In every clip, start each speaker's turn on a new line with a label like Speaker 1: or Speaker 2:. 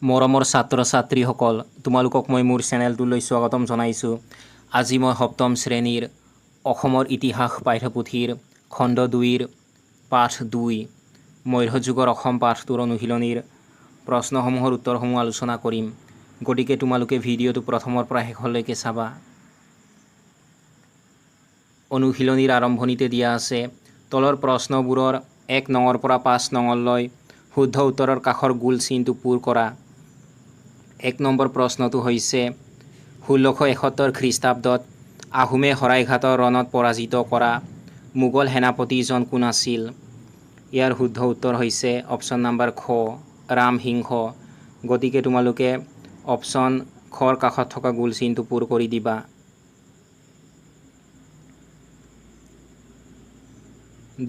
Speaker 1: মৰমৰ ছাত্ৰ ছাত্ৰীসকল, তোমালোকক মই মোৰ চেনেলটোলৈ স্বাগতম জনাইছোঁ। আজি মই সপ্তম শ্ৰেণীৰ অসমৰ ইতিহাস পাঠ্যপুথিৰ খণ্ড 2ৰ পাঠ 2 মধ্যযুগৰ অসম পাঠটোৰ অনুশীলনীৰ প্ৰশ্নসমূহৰ উত্তৰসমূহ আলোচনা কৰিম। গতিকে তোমালোকে ভিডিঅ'টো প্ৰথমৰ পৰা শেষলৈকে চাবা। অনুশীলনীৰ আৰম্ভণিতে দিয়া আছে তলৰ প্ৰশ্নবোৰৰ 1 নঙৰ পৰা 5 নঙলৈ শুদ্ধ উত্তৰৰ কাষৰ গোল চিনটো পূৰ কৰা। 1 নম্বৰ প্ৰশ্নটো হৈছে 1671 খ্ৰীষ্টাব্দত আহোমে শৰাইঘাটৰ ৰণত পৰাজিত কৰা মোগল সেনাপতিজন কোন আছিল? ইয়াৰ শুদ্ধ উত্তৰ হৈছে অপশ্যন নম্বৰ খ ৰামসিংহ। গতিকে তোমালোকে অপশ্যন খৰ কাষত থকা গোল চিনটো পূৰ কৰি দিবা।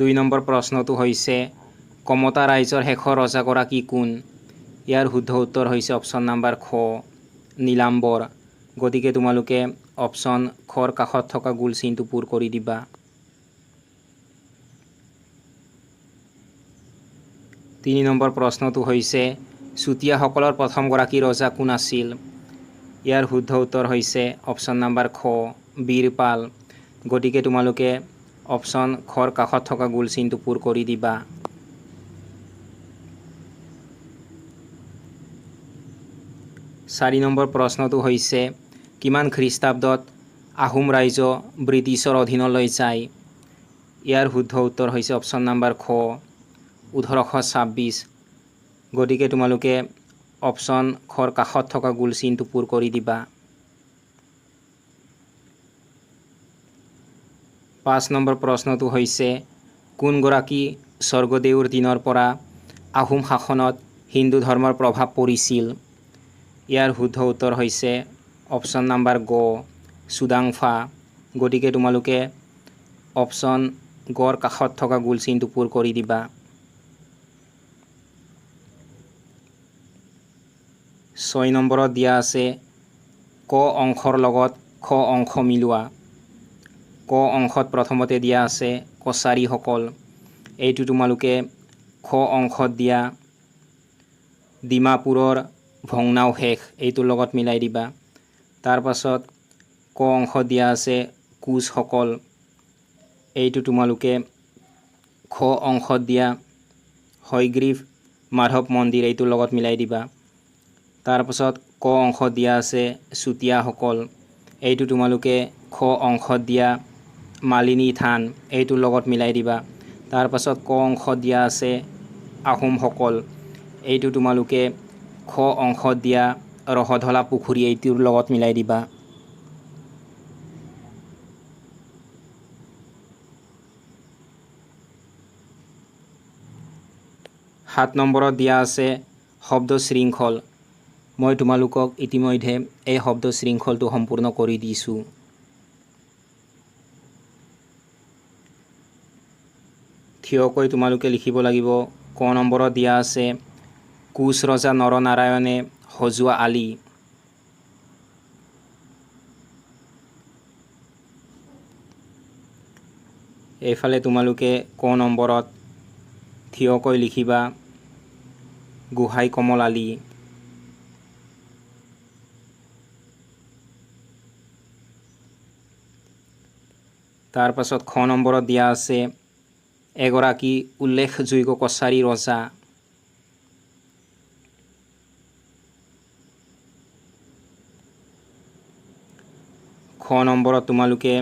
Speaker 1: 2 নম্বৰ প্ৰশ্নটো হৈছে কমতা ৰাইজৰ শেষৰ ৰজাগৰাকী কোন? ইয়াৰ শুদ্ধ উত্তৰ হৈছে অপশ্যন নম্বৰ খ নীলাম্বৰ। গতিকে তোমালোকে অপশ্যন খৰ কাষত থকা গোল চিনটো পূৰ কৰি দিবা। 3 নম্বৰ প্ৰশ্নটো হৈছে চুতীয়াসকলৰ প্ৰথমগৰাকী ৰজা কোন আছিল? ইয়াৰ শুদ্ধ উত্তৰ হৈছে অপশ্যন নম্বৰ খ বীৰপাল। গতিকে তোমালোকে অপশ্যন খৰ কাষত থকা গোল চিনটো পূৰ কৰি দিবা। 4 নম্বৰ প্ৰশ্নটো হৈছে কিমান খ্ৰীষ্টাব্দত আহোম ৰাজ্য ব্ৰিটিছৰ অধীনলৈ যায়? ইয়াৰ শুদ্ধ উত্তৰ হৈছে অপশ্যন নম্বৰ খ 1826। গতিকে তোমালোকে অপশ্যন খৰ কাষত থকা গোল চিনটো পূৰ কৰি দিবা। 5 নম্বৰ প্ৰশ্নটো হৈছে কোনগৰাকী স্বৰ্গদেউৰ দিনৰ পৰা আহোম শাসনত হিন্দু ধৰ্মৰ প্ৰভাৱ পৰিছিল? ইয়াৰ শুদ্ধ উত্তৰ হৈছে অপশ্যন নম্বৰ গ চুডাংফা। গতিকে তোমালোকে অপশ্যন গৰ কাষত থকা গোল চিনটো পূৰ কৰি দিবা। 6 নম্বৰত দিয়া আছে ক অংশৰ লগত খ অংশ মিলোৱা। ক অংশত প্ৰথমতে দিয়া আছে কছাৰীসকল। এইটো তোমালোকে খ অংশত দিয়া ডিমাপুৰৰ ভগ্নাৱশেষ এইটোৰ লগত মিলাই দিবা। তাৰ পাছত ক অংশত দিয়া আছে কোচসকল। এইটো তোমালোকে খ অংশত দিয়া হয়গ্ৰীৱ মাধৱ মন্দিৰ এইটোৰ লগত মিলাই দিবা। তাৰ পাছত ক অংশত দিয়া আছে চুতীয়াসকল। এইটো তোমালোকে খ অংশত দিয়া মালিনী থান এইটোৰ লগত মিলাই দিবা। তাৰ পাছত ক অংশত দিয়া আছে আহোমসকল। এইটো তোমালোকে খ অংশত দিয়া ৰহধলা পুখুৰী এইটোৰ লগত মিলাই দিবা। 7 নম্বৰত দিয়া আছে শব্দ শৃংখল। মই তোমালোকক ইতিমধ্যে এই শব্দ শৃংখলটো সম্পূৰ্ণ কৰি দিছোঁ। থিয়কৈ তোমালোকে লিখিব লাগিব। ক নম্বৰত দিয়া আছে কোচ ৰজা নৰনাৰায়ণে সজোৱা আলি। এইফালে তোমালোকে ক নম্বৰত থিয়কৈ লিখিবা গোহাঁই কমল আলি। তাৰ পাছত খ নম্বৰত দিয়া আছে এগৰাকী উল্লেখযোগ্য কছাৰী ৰজা। খ নম্বৰত তোমালোকে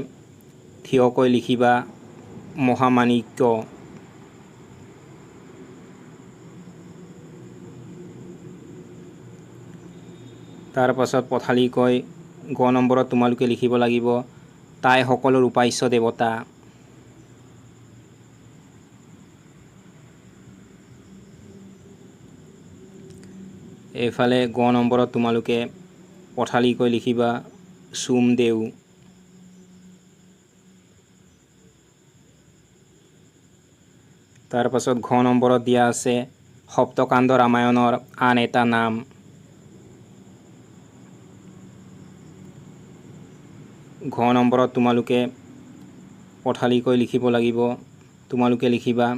Speaker 1: থিয়কৈ লিখিবা মহামাণিক্য। তাৰ পাছত পথালিকৈ গ নম্বৰত তোমালোকে লিখিব লাগিব তাই সকলৰ উপাস্য দেৱতা। এইফালে গ নম্বৰত তোমালোকে পথালিকৈ লিখিবা চোমদেউ। তাৰ পাছত ঘ নম্বৰত দিয়া আছে সপ্তকাণ্ড ৰামায়ণৰ আন এটা নাম। ঘ নম্বৰত তোমালোকে পথালিকৈ লিখিব লাগিব তোমালোকে লিখিবা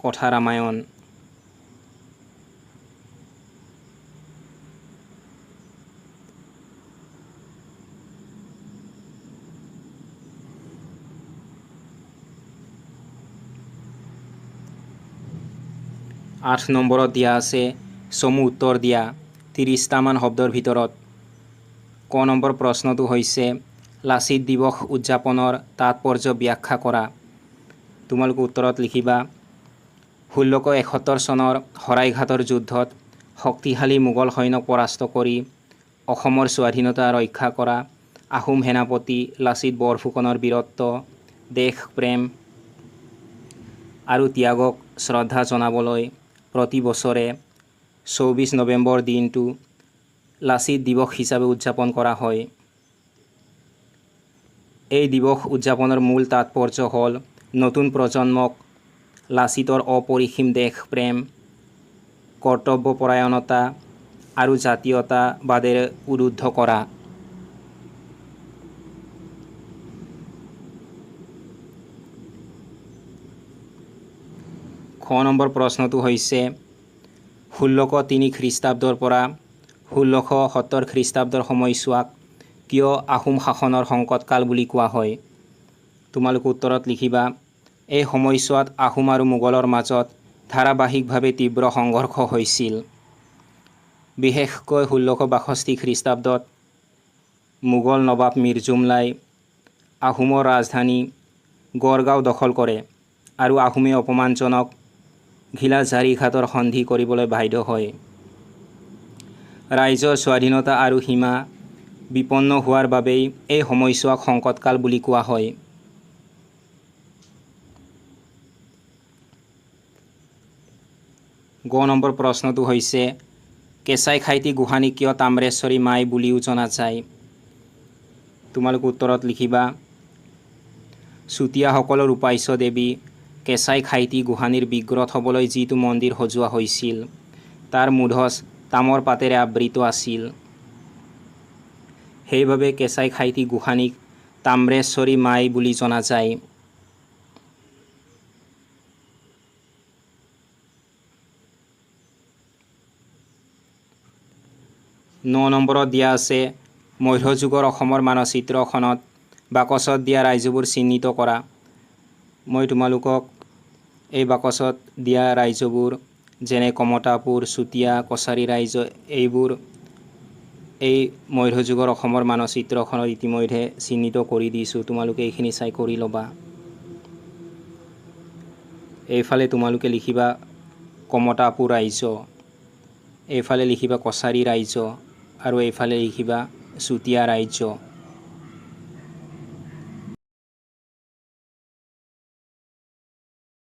Speaker 1: কথা ৰামায়ণ। 8 নম্বৰত দিয়া আছে চমু উত্তৰ দিয়া 30টামান শব্দৰ ভিতৰত। ক নম্বৰ প্ৰশ্নটো হৈছে লাচিত দিৱস উদযাপনৰ তাৎপৰ্য ব্যাখ্যা কৰা। তোমালোকে উত্তৰত লিখিবা 1671 চনৰ শৰাইঘাটৰ যুদ্ধত শক্তিশালী মোগল সৈন্যক পৰাস্ত কৰি অসমৰ স্বাধীনতা ৰক্ষা কৰা আহোম সেনাপতি লাচিত বৰফুকনৰ বীৰত্ব, দেশ প্ৰেম আৰু ত্যাগক শ্ৰদ্ধা জনাবলৈ প্ৰতি বছৰে 24 নৱেম্বৰ দিনটো লাচিত দিৱস হিচাপে উদযাপন কৰা হয়। এই দিৱস উদযাপনৰ মূল তাৎপৰ্য হ'ল নতুন প্ৰজন্মক লাচিতৰ অপৰিসীম দেশ প্ৰেম, কৰ্তব্যপৰায়ণতা আৰু জাতীয়তাবাদেৰে উদ্বুদ্ধ কৰা। খ নম্বৰ প্ৰশ্নটো হৈছে 1603 খ্ৰীষ্টাব্দৰ পৰা 1670 খ্ৰীষ্টাব্দৰ সময়ছোৱাক কিয় আহোম শাসনৰ সংকটকাল বুলি কোৱা হয়। তোমালোকে উত্তৰত লিখিবা এই সময়ছোৱাত আহোম আৰু মোগলৰ মাজত ধাৰাবাহিকভাৱে তীব্ৰ সংঘৰ্ষ হৈছিল। বিশেষকৈ 1662 খ্ৰীষ্টাব্দত মোগল নবাব মীৰ জুমলাই আহোমৰ ৰাজধানী গড়গাঁও দখল কৰে আৰু আহোমে অপমানজনক ঘিলাঝাৰী ঘাটৰ সন্ধি কৰিবলৈ বাধ্য হয়। ৰাজ্যৰ স্বাধীনতা আৰু সীমা বিপন্ন হোৱাৰ বাবেই এই সময়ছোৱাক সংকটকাল বুলি কোৱা হয়। গ নম্বৰ প্ৰশ্নটো হৈছে কেঁচাই খাইটি গোহানীক কিয় তাম্ৰেশ্বৰী মাই বুলিও জনা যায়। তোমালোকে উত্তৰত লিখিবা চুতীয়াসকলৰ উপাস্য দেৱী কেঁচাই খাইটি গোহানীৰ বিগ্ৰহ থ'বলৈ যিটো মন্দিৰ সজোৱা হৈছিল তাৰ মূধচ তামৰ পাতেৰে আবৃত আছিল। সেইবাবে কেঁচাই খাইটি গোহানীক তাম্ৰেশ্বৰী মাই বুলি জনা যায়। ন নম্বৰত দিয়া আছে মধ্যযুগৰ অসমৰ মানচিত্ৰখনত বাকচত দিয়া ৰাজ্যবোৰ চিহ্নিত কৰা। মই তোমালোকক এই বাকচত দিয়া ৰাজ্যবোৰ যেনে কমতাপুৰ, চুতীয়া, কছাৰী ৰাজ্য এইবোৰ এই মধ্যযুগৰ অসমৰ মানচিত্ৰখনত ইতিমধ্যে চিহ্নিত কৰি দিছোঁ। তোমালোকে এইখিনি চাই কৰি ল'বা। এইফালে তোমালোকে লিখিবা কমতাপুৰ ৰাজ্য, এইফালে লিখিবা কছাৰী ৰাজ্য আৰু এইফালে লিখিবা চুতীয়া ৰাজ্য।